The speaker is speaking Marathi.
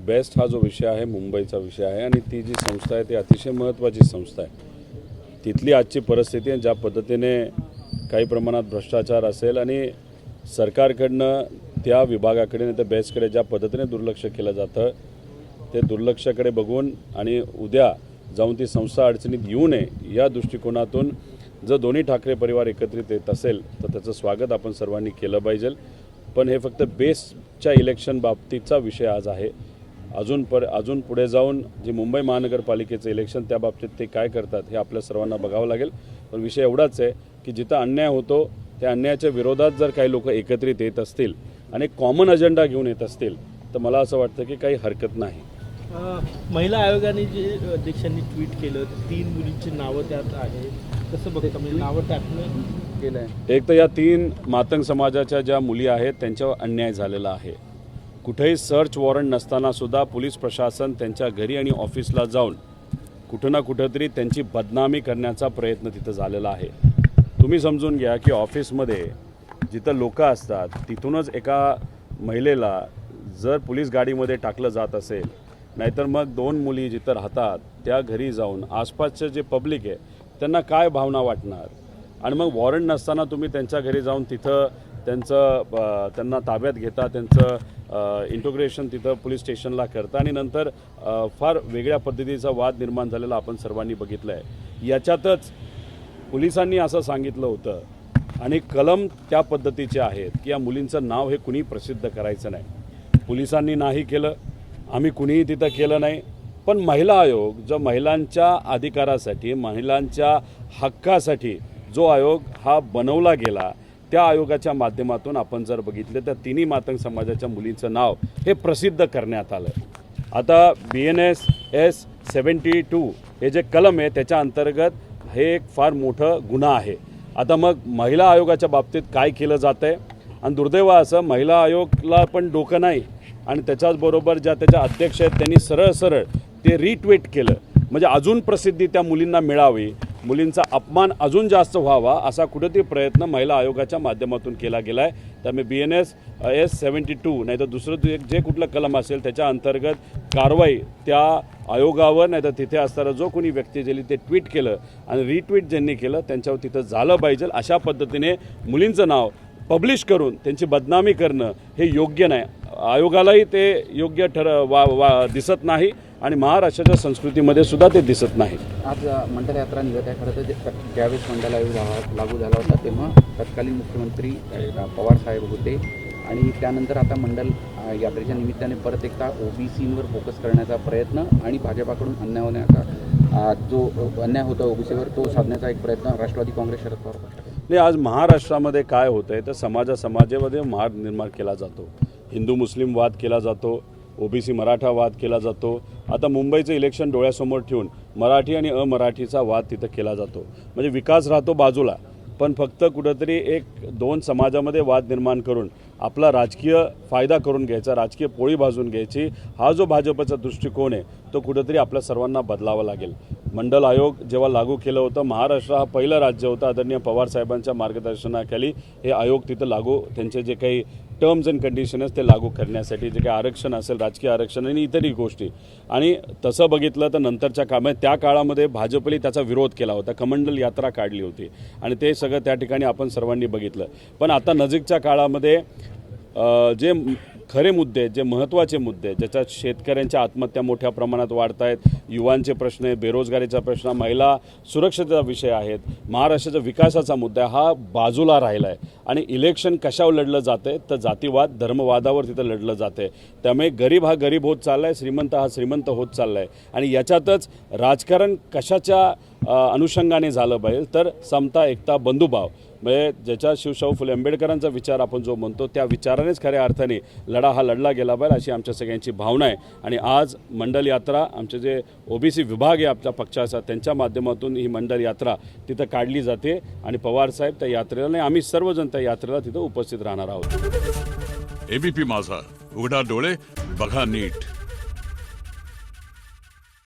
बेस्ट हा जो विषय आहे मुंबईचा विषय आहे आणि ती जी संस्था आहे ती अतिशय महत्त्वाची संस्था आहे। तिथली आजची परिस्थिती आणि ज्या पद्धतीने काही प्रमाणात भ्रष्टाचार असेल आणि सरकारकडनं त्या विभागाकडे नाही तर बेस्टकडे ज्या पद्धतीने दुर्लक्ष केलं जातं ते दुर्लक्षाकडे बघून आणि उद्या जाऊन ती संस्था अडचणीत येऊ नये या दृष्टिकोनातून जर दोन्ही ठाकरे परिवार एकत्रित येत असेल तर त्याचं स्वागत आपण सर्वांनी केलं पाहिजे। पण हे फक्त बेस्टच्या इलेक्शन बाबतीतचा विषय आज आहे। अजून पुढे जाऊन जे मुंबई महानगरपालिकेचं इलेक्शन त्या बाबतीत ते काय करतात हे आपल्या सर्वांना बघावं लागेल। पण विषय एवढाच आहे की जिथं अन्याय होतो त्या अन्यायाच्या विरोधात जर काही लोक एकत्रित येत असतील आणि कॉमन अजेंडा घेऊन येत असतील तर मला असं वाटतं की काही हरकत नाही। महिला आयोगाने जे अध्यक्षांनी ट्विट केलं 3 मुलींची नावं त्यात आहेत, कसं बघता म्हणजे नावं टाकणं केलं आहे? एक तर या 3 मातंग समाजाच्या ज्या मुली आहेत त्यांच्यावर अन्याय झालेला आहे। कुठेही सर्च वॉरंट नसताना सुद्धा पोलीस प्रशासन त्यांच्या घरी आणि ऑफिसला जाऊन कुठं ना कुठंतरी त्यांची बदनामी करण्याचा प्रयत्न तिथं झालेला आहे। तुम्ही समजून घ्या की ऑफिसमध्ये जिथं लोक असतात तिथूनच एका महिलेला जर पोलीस गाडीमध्ये टाकलं जात असेल नाहीतर मग 2 मुली जिथं राहतात त्या घरी जाऊन आसपासचे जे पब्लिक आहे त्यांना काय भावना वाटणार। आणि मग वॉरंट नसताना तुम्ही त्यांच्या घरी जाऊन तिथं त्यांना ताब्यात घेता, त्यांचं इंटोग्रेशन तिथं पोलीस स्टेशनला करता आणि नंतर फार वेगळ्या पद्धतीचा वाद निर्माण झालेला आपण सर्वांनी बघितलं आहे। याच्यातच पोलिसांनी असं सांगितलं होतं आणि कलम त्या पद्धतीचे आहेत की या मुलींचं नाव हे कुणी प्रसिद्ध करायचं नाही। पोलिसांनी नाही केलं, आम्ही कुणीही तिथं केलं नाही। पण महिला आयोग जो महिलांच्या अधिकारासाठी महिलांच्या हक्कासाठी जो आयोग हा बनवला गेला त्या आयोगाच्या माध्यमातून आपण जर बघितलं तर 3 मातंग समाजाच्या मुलींचं नाव हे प्रसिद्ध करण्यात आलं। आता BNS 72 हे जे कलम आहे त्याच्या अंतर्गत हे एक फार मोठं गुन्हा आहे। आता मग महिला आयोगाच्या बाबतीत काय केलं जातं आहे आणि दुर्दैव असं महिला आयोगला पण डोकं नाही आणि त्याच्याचबरोबर ज्या त्याच्या अध्यक्ष आहेत त्यांनी सरळ ते रिट्वीट केलं म्हणजे अजून प्रसिद्धी त्या मुलींना मिळावी, मुलींचा अपमान अजून जास्त व्हावा असा कुठेतरी प्रयत्न महिला आयोगाच्या माध्यमातून केला गेला आहे। त्यामुळे BNS 72 नाही तर दुसरं जे कुठलं कलम असेल त्याच्या अंतर्गत कारवाई त्या आयोगावर नाही तर तिथे असणारा जो कोणी व्यक्ती ज्यांनी ते ट्विट केलं आणि रिट्विट ज्यांनी केलं त्यांच्यावर तिथं झालं पाहिजे। अशा पद्धतीने मुलींचं नाव पब्लिश करून त्यांची बदनामी करणं हे योग्य नाही। आयोगालाही ते योग्य दिसत नाही आणि महाराष्ट्राच्या संस्कृतीमध्ये सुद्धा ते दिसत नाही। आज मंडल यात्रा निघत आहे। खरं तर ज्यावेळेस मंडल आयोग लागू झाला होता तेव्हा तत्कालीन मुख्यमंत्री पवार साहेब होते आणि त्यानंतर आता मंडल यात्रेच्या निमित्ताने परत एकदा OBCवर फोकस करण्याचा प्रयत्न आणि भाजपाकडून अन्याय होण्याचा जो अन्याय होता OBCवर तो साधण्याचा एक प्रयत्न राष्ट्रवादी काँग्रेस शरद पवार पक्षाकडे नाही। आज महाराष्ट्रामध्ये काय होतं आहे तर समाजामध्ये मार निर्माण केला जातो, हिंदू मुस्लिम वाद केला जातो, OBC मराठा वाद केला जातो। आता मुंबईचं इलेक्शन डोळ्यासमोर ठेवून मराठी आणि अमराठीचा वाद तिथं केला जातो म्हणजे विकास राहतो बाजूला पण फक्त कुठंतरी 1-2 समाजामध्ये वाद निर्माण करून आपला राजकीय फायदा करून घ्यायचा, राजकीय पोळी भाजून घ्यायची हा जो भाजपचा दृष्टिकोन आहे तो कुठंतरी आपल्या सर्वांना बदलावा लागेल। मंडल आयोग जेव्हा लागू केलं होतं महाराष्ट्र हा पहिलं राज्य होतं आदरणीय पवार साहेबांच्या मार्गदर्शनाखाली हे आयोग तिथं लागू त्यांचे जे काही टर्म्स अँड कंडिशन्स ते लागू करण्यासाठी जे काही आरक्षण असेल राजकीय आरक्षण आणि इतरही गोष्टी आणि तसं बघितलं तर नंतरच्या त्या काळामध्ये भाजपने त्याचा विरोध केला होता, कमंडल यात्रा काढली होती आणि ते सगळं त्या ठिकाणी आपण सर्वांनी बघितलं। पण आता नजीकच्या काळामध्ये जे खरे मुद्दे जे महत्त्वाचे मुद्दे ज्याच्यात शेतकऱ्यांच्या आत्महत्या मोठ्या प्रमाणात वाढत आहेत, युवांचे प्रश्न आहे, बेरोजगारीचा प्रश्न, महिला सुरक्षेचा विषय आहेत, महाराष्ट्राचा विकासाचा मुद्दा हा बाजूला राहिला आहे आणि इलेक्शन कशावर लढलं जातं आहे तर जातीवाद धर्मवादावर तिथं लढलं जातं आहे। त्यामुळे गरीब हा गरीब होत चालला आहे, श्रीमंत हा श्रीमंत होत चालला आहे आणि याच्यातच राजकारण कशाच्या अनुषंगाने झालं पाहिजे तर समता एकता बंधुभाव म्हणजे ज्याच्या शिवशाहू फुले आंबेडकरांचा विचार आपण जो म्हणतो त्या विचारानेच खऱ्या अर्थाने लढा हा लढला गेला पाहिजे अशी आमच्या सगळ्यांची भावना आहे। आणि आज मंडल यात्रा आमचे जे OBC विभाग आहे आपल्या पक्षाचा त्यांच्या माध्यमातून ही मंडल यात्रा तिथं काढली जाते आणि पवार साहेब त्या यात्रेला नाही आम्ही सर्वजण त्या यात्रेला तिथं उपस्थित राहणार आहोत। ABP माझा, उघडा डोळे बघा नीट।